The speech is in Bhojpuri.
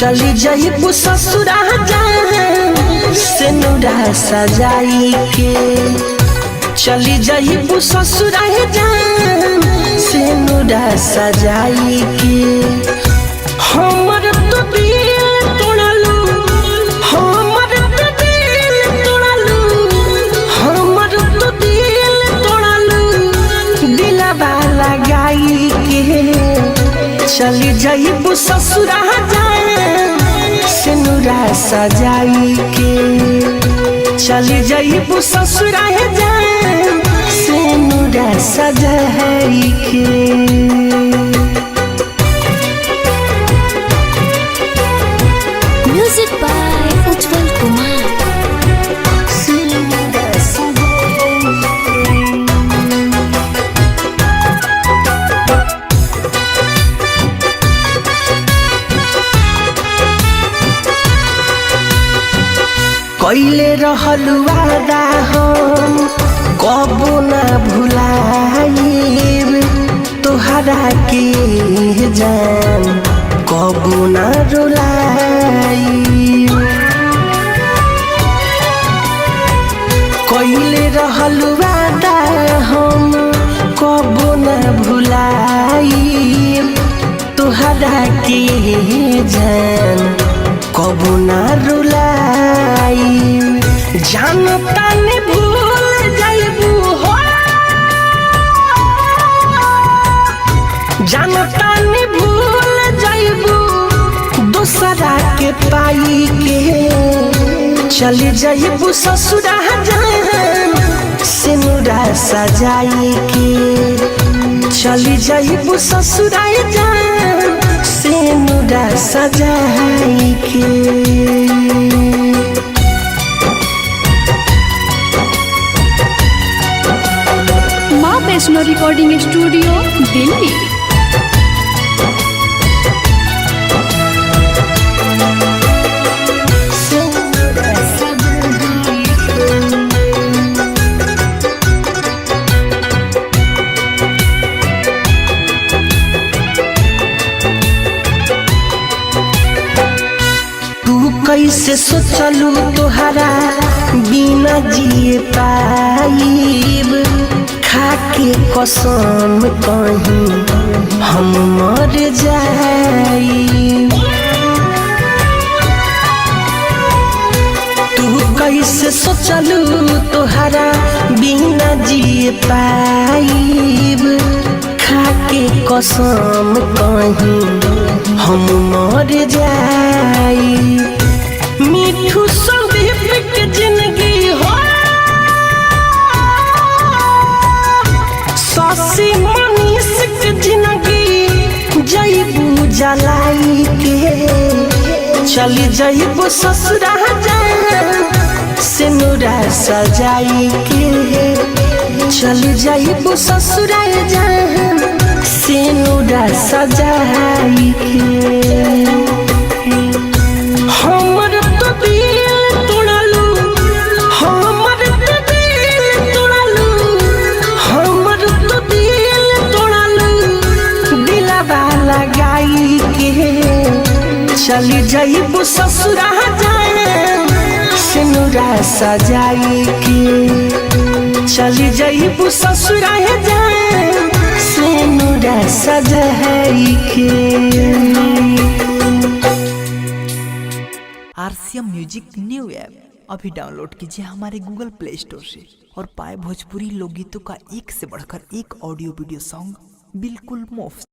चली जाइबू ससुरा सिनुरा सजाई के, चली जाइबू ससुरा सिनुरा सजाई के। हमर तो दिल तोड़लू, हमर तो दिल तोड़लू, हमर तो दिल तोड़लू दिलवा लगाई के। चली जाइबू ससुरा सिनुरा सजाई के, चली जाइबू ससुरा सिनुरा सजाई के। म्यूजिक बाय उज्जवल कुमार। कैले रहलू वादा हम कबो ना भुलाइब, तोहरा के जान कबो ना रुलाइब। कैले रहलू वादा हम कबो ना भुलाइब, तोहरा के जान कबो ना रुलाई। जानता ने भूल जाइबू हो, जानता ने भूल जाइबू दूसरा के पाई के। चली जाइबू ससुरा सिनुरा सजाई के, चली जाइबू ससुरा सिनुरा सजाई के। माँ वैष्णो रिकॉर्डिंग स्टूडियो दिल्ली। कैसे सोचलू तोहरा बिना जिए पाइब, खाके कसम कहीं हम मर जाइब। तू कैसे सोचलू तोहरा बिना जिए पाइब, खाके कसम कहीं हम मर जाइब। मिठू संदीप के जिंदगी हो, सासी मनीष के जिंदगी जाइबू जलाई के। चली जाइबू ससुरा सिनुरा सजाई के, चली जाइबू ससुरा सिनुरा सजाई के। हमर तो दिल तोड़लू, हमर तो दिल तोड़लू, हमर तो दिल तोड़लू दिलवा लगाई के। चली जाइबू ससुरा सिनुरा सजाई के, चली जाइबू ससुरा सिनुरा सजाई के। आरसीएम म्यूजिक न्यू ऐप अभी डाउनलोड कीजिए हमारे गूगल प्ले स्टोर से और पाए भोजपुरी लोकगीतों का एक से बढ़कर एक ऑडियो वीडियो सॉन्ग बिल्कुल मुफ्त।